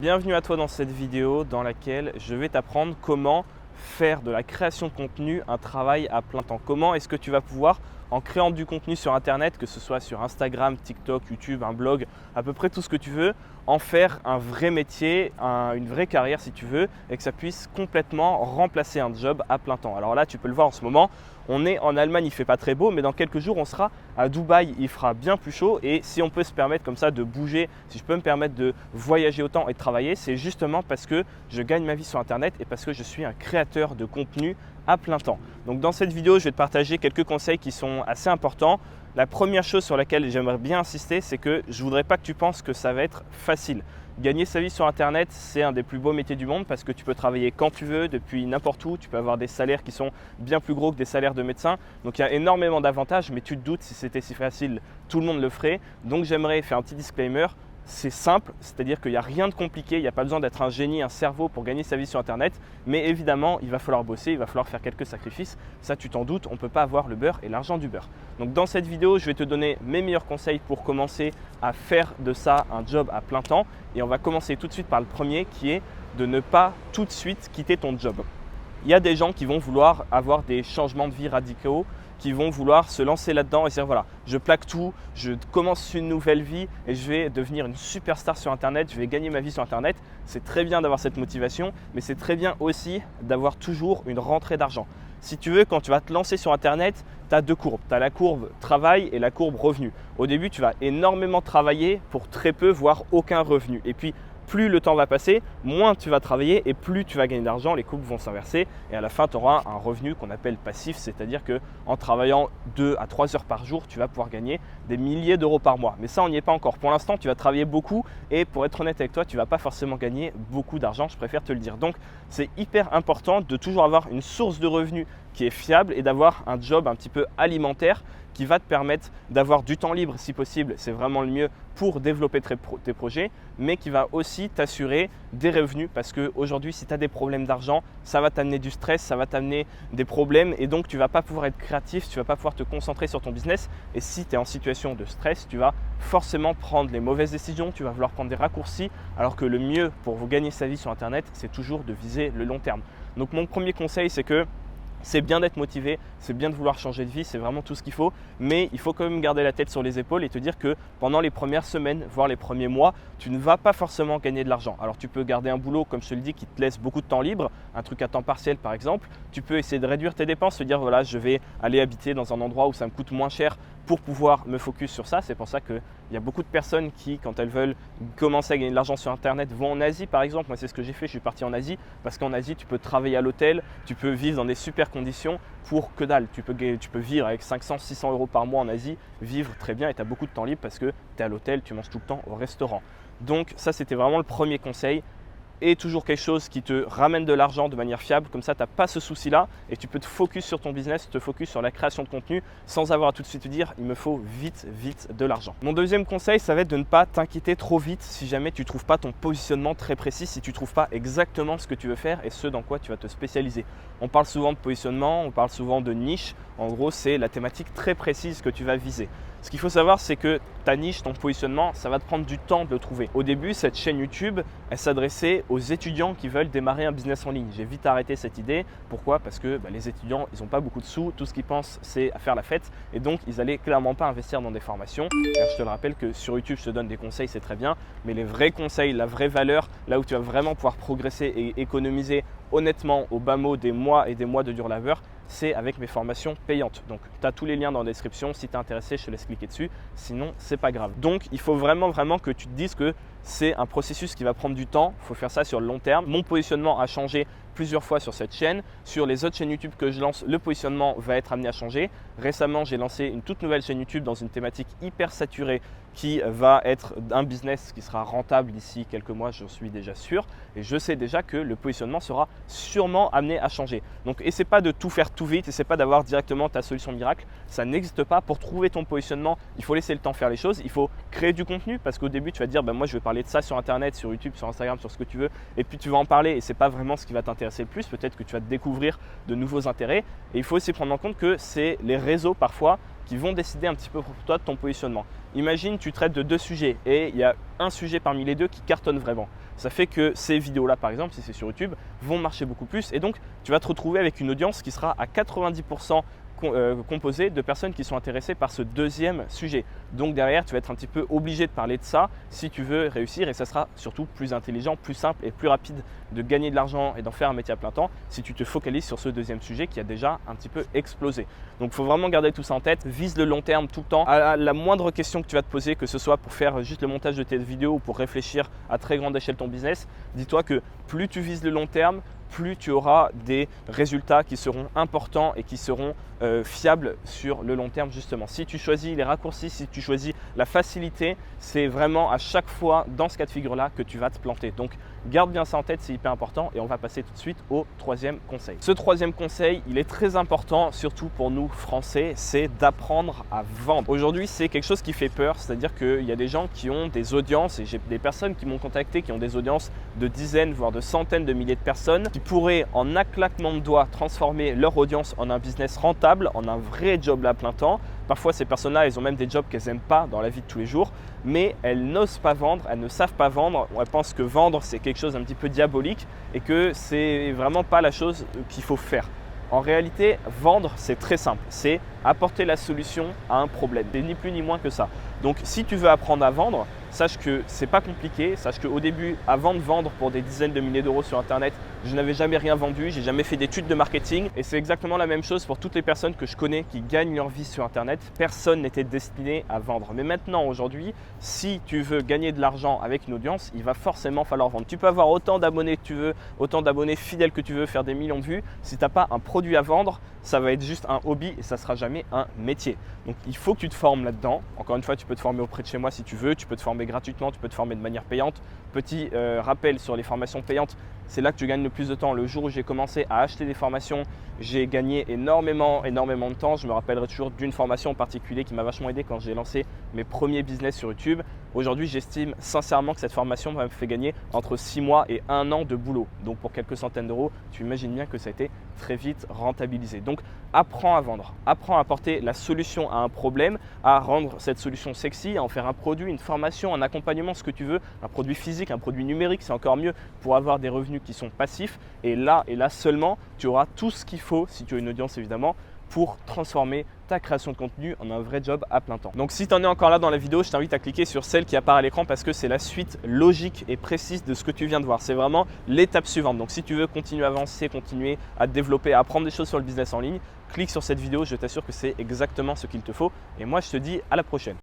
Bienvenue à toi dans cette vidéo dans laquelle je vais t'apprendre comment faire de la création de contenu un travail à plein temps. Comment est-ce que tu vas pouvoir, en créant du contenu sur Internet, que ce soit sur Instagram, TikTok, YouTube, un blog, à peu près tout ce que tu veux, en faire un vrai métier, une vraie carrière si tu veux, et que ça puisse complètement remplacer un job à plein temps. Alors là, tu peux le voir en ce moment, on est en Allemagne, il ne fait pas très beau, mais dans quelques jours, on sera à Dubaï, il fera bien plus chaud. Et si on peut se permettre comme ça de bouger, si je peux me permettre de voyager autant et de travailler, c'est justement parce que je gagne ma vie sur Internet et parce que je suis un créateur de contenu à plein temps. Donc dans cette vidéo, je vais te partager quelques conseils qui sont assez importants. La première chose sur laquelle j'aimerais bien insister, c'est que je ne voudrais pas que tu penses que ça va être facile. Gagner sa vie sur Internet, c'est un des plus beaux métiers du monde parce que tu peux travailler quand tu veux, depuis n'importe où. Tu peux avoir des salaires qui sont bien plus gros que des salaires de médecins. Donc il y a énormément d'avantages, mais tu te doutes, si c'était si facile, tout le monde le ferait. Donc j'aimerais faire un petit disclaimer. C'est simple, c'est-à-dire qu'il n'y a rien de compliqué, il n'y a pas besoin d'être un génie, un cerveau pour gagner sa vie sur Internet. Mais évidemment, il va falloir bosser, il va falloir faire quelques sacrifices. Ça, tu t'en doutes, on ne peut pas avoir le beurre et l'argent du beurre. Donc dans cette vidéo, je vais te donner mes meilleurs conseils pour commencer à faire de ça un job à plein temps. Et on va commencer tout de suite par le premier qui est de ne pas tout de suite quitter ton job. Il y a des gens qui vont vouloir avoir des changements de vie radicaux, qui vont vouloir se lancer là-dedans et se dire voilà, je plaque tout, je commence une nouvelle vie et je vais devenir une superstar sur Internet, je vais gagner ma vie sur Internet. C'est très bien d'avoir cette motivation, mais c'est très bien aussi d'avoir toujours une rentrée d'argent. Si tu veux, quand tu vas te lancer sur Internet, tu as deux courbes. Tu as la courbe travail et la courbe revenu. Au début, tu vas énormément travailler pour très peu, voire aucun revenu. Et puis, plus le temps va passer, moins tu vas travailler et plus tu vas gagner d'argent, les courbes vont s'inverser et à la fin tu auras un revenu qu'on appelle passif, c'est-à-dire qu'en travaillant 2 à 3 heures par jour, tu vas pouvoir gagner des milliers d'euros par mois. Mais ça, on n'y est pas encore. Pour l'instant, tu vas travailler beaucoup et pour être honnête avec toi, tu ne vas pas forcément gagner beaucoup d'argent, je préfère te le dire. Donc, c'est hyper important de toujours avoir une source de revenus qui est fiable et d'avoir un job un petit peu alimentaire qui va te permettre d'avoir du temps libre si possible, c'est vraiment le mieux pour développer tes projets, mais qui va aussi t'assurer des revenus parce qu'aujourd'hui, si tu as des problèmes d'argent, ça va t'amener du stress, ça va t'amener des problèmes et donc tu ne vas pas pouvoir être créatif, tu ne vas pas pouvoir te concentrer sur ton business et si tu es en situation de stress, tu vas forcément prendre les mauvaises décisions, tu vas vouloir prendre des raccourcis alors que le mieux pour vous gagner sa vie sur Internet, c'est toujours de viser le long terme. Donc mon premier conseil, c'est que c'est bien d'être motivé, c'est bien de vouloir changer de vie, c'est vraiment tout ce qu'il faut, mais il faut quand même garder la tête sur les épaules et te dire que pendant les premières semaines, voire les premiers mois, tu ne vas pas forcément gagner de l'argent. Alors tu peux garder un boulot, comme je te le dis, qui te laisse beaucoup de temps libre, un truc à temps partiel par exemple. Tu peux essayer de réduire tes dépenses, te dire voilà, je vais aller habiter dans un endroit où ça me coûte moins cher pour pouvoir me focus sur ça. C'est pour ça qu'il y a beaucoup de personnes qui, quand elles veulent commencer à gagner de l'argent sur Internet, vont en Asie par exemple. Moi, c'est ce que j'ai fait, je suis parti en Asie parce qu'en Asie, tu peux travailler à l'hôtel, tu peux vivre dans des super conditions pour que dalle. Tu peux vivre avec 500-600 euros par mois en Asie, vivre très bien et tu as beaucoup de temps libre parce que tu es à l'hôtel, tu manges tout le temps au restaurant. Donc ça, c'était vraiment le premier conseil. Et toujours quelque chose qui te ramène de l'argent de manière fiable, comme ça tu n'as pas ce souci-là et tu peux te focus sur ton business, te focus sur la création de contenu sans avoir à tout de suite te dire il me faut vite de l'argent. Mon deuxième conseil, ça va être de ne pas t'inquiéter trop vite si jamais tu ne trouves pas ton positionnement très précis, si tu ne trouves pas exactement ce que tu veux faire et ce dans quoi tu vas te spécialiser. On parle souvent de positionnement, on parle souvent de niche, en gros c'est la thématique très précise que tu vas viser. Ce qu'il faut savoir, c'est que ta niche, ton positionnement, ça va te prendre du temps de le trouver. Au début, cette chaîne YouTube, elle s'adressait aux étudiants qui veulent démarrer un business en ligne. J'ai vite arrêté cette idée. Pourquoi ? Parce que les étudiants, ils n'ont pas beaucoup de sous. Tout ce qu'ils pensent, c'est à faire la fête. Et donc, ils n'allaient clairement pas investir dans des formations. Alors, je te le rappelle que sur YouTube, je te donne des conseils, c'est très bien. Mais les vrais conseils, la vraie valeur, là où tu vas vraiment pouvoir progresser et économiser honnêtement au bas mot des mois et des mois de dur labeur, c'est avec mes formations payantes. Donc, tu as tous les liens dans la description. Si tu es intéressé, je te laisse cliquer dessus. Sinon, c'est pas grave. Donc, il faut vraiment que tu te dises que c'est un processus qui va prendre du temps. Il faut faire ça sur le long terme. Mon positionnement a changé plusieurs fois sur cette chaîne. Sur les autres chaînes YouTube que je lance, le positionnement va être amené à changer. Récemment, j'ai lancé une toute nouvelle chaîne YouTube dans une thématique hyper saturée qui va être un business qui sera rentable d'ici quelques mois, j'en suis déjà sûr. Et je sais déjà que le positionnement sera sûrement amené à changer. Donc, essaie pas de tout faire tout vite, essaie pas d'avoir directement ta solution miracle. Ça n'existe pas. Pour trouver ton positionnement, il faut laisser le temps faire les choses. Il faut créer du contenu parce qu'au début, tu vas te dire moi, je vais parler de ça sur Internet, sur YouTube, sur Instagram, sur ce que tu veux. Et puis, tu vas en parler et ce n'est pas vraiment ce qui va t'intéresser le plus. Peut-être que tu vas découvrir de nouveaux intérêts. Et il faut aussi prendre en compte que c'est les réseaux parfois qui vont décider un petit peu pour toi de ton positionnement. Imagine, tu traites de 2 sujets et il y a un sujet parmi les 2 qui cartonne vraiment. ça fait que ces vidéos-là, par exemple, si c'est sur YouTube, vont marcher beaucoup plus. Et donc, tu vas te retrouver avec une audience qui sera à 90% composé de personnes qui sont intéressées par ce deuxième sujet. Donc derrière, tu vas être un petit peu obligé de parler de ça si tu veux réussir, et ça sera surtout plus intelligent, plus simple et plus rapide de gagner de l'argent et d'en faire un métier à plein temps si tu te focalises sur ce deuxième sujet qui a déjà un petit peu explosé. Donc il faut vraiment garder tout ça en tête, vise le long terme tout le temps. À la moindre question que tu vas te poser, que ce soit pour faire juste le montage de tes vidéos ou pour réfléchir à très grande échelle ton business, dis-toi que plus tu vises le long terme, plus tu auras des résultats qui seront importants et qui seront fiables sur le long terme justement. Si tu choisis les raccourcis, si tu choisis la facilité, c'est vraiment à chaque fois dans ce cas de figure-là que tu vas te planter. Donc garde bien ça en tête, c'est hyper important, et on va passer tout de suite au troisième conseil. Ce troisième conseil, il est très important, surtout pour nous Français, c'est d'apprendre à vendre. Aujourd'hui, c'est quelque chose qui fait peur, c'est-à-dire qu'il y a des gens qui ont des audiences, et j'ai des personnes qui m'ont contacté qui ont des audiences de dizaines, voire de centaines de milliers de personnes, qui pourraient en un claquement de doigts transformer leur audience en un business rentable, en un vrai job à plein temps. Parfois, ces personnes-là, elles ont même des jobs qu'elles n'aiment pas dans la vie de tous les jours, mais elles n'osent pas vendre, elles ne savent pas vendre. Elles pensent que vendre, c'est quelque chose un petit peu diabolique et que c'est vraiment pas la chose qu'il faut faire. En réalité, vendre, c'est très simple. C'est apporter la solution à un problème. C'est ni plus ni moins que ça. Donc, si tu veux apprendre à vendre, sache que c'est pas compliqué. Sache qu'au début, avant de vendre pour des dizaines de milliers d'euros sur Internet, je n'avais jamais rien vendu. J'ai jamais fait d'études de marketing. Et c'est exactement la même chose pour toutes les personnes que je connais qui gagnent leur vie sur Internet. Personne n'était destiné à vendre. Mais maintenant, aujourd'hui, si tu veux gagner de l'argent avec une audience, il va forcément falloir vendre. Tu peux avoir autant d'abonnés que tu veux, autant d'abonnés fidèles que tu veux, faire des millions de vues. Si tu n'as pas un produit à vendre, ça va être juste un hobby et ça ne sera jamais un métier. Donc, il faut que tu te formes là-dedans. Encore une fois, tu peux te former auprès de chez moi si tu veux. Tu peux te former gratuitement, tu peux te former de manière payante. Petit rappel sur les formations payantes, c'est là que tu gagnes le plus de temps. Le jour où j'ai commencé à acheter des formations, j'ai gagné énormément de temps. Je me rappellerai toujours d'une formation en particulier qui m'a vachement aidé quand j'ai lancé mes premiers business sur YouTube. Aujourd'hui, j'estime sincèrement que cette formation m'a fait gagner entre 6 mois et 1 an de boulot. Donc pour quelques centaines d'euros, tu imagines bien que ça a été très vite rentabilisé. Donc apprends à vendre, apprends à apporter la solution à un problème, à rendre cette solution sexy, à en faire un produit, une formation, un accompagnement, ce que tu veux, un produit physique, un produit numérique, c'est encore mieux pour avoir des revenus qui sont passifs. Et là seulement, tu auras tout ce qu'il faut, si tu as une audience évidemment, pour transformer ta création de contenu en un vrai job à plein temps. Donc si tu en es encore là dans la vidéo, je t'invite à cliquer sur celle qui apparaît à l'écran parce que c'est la suite logique et précise de ce que tu viens de voir. C'est vraiment l'étape suivante. Donc si tu veux continuer à avancer, continuer à te développer, à apprendre des choses sur le business en ligne, clique sur cette vidéo, je t'assure que c'est exactement ce qu'il te faut. Et moi, je te dis à la prochaine.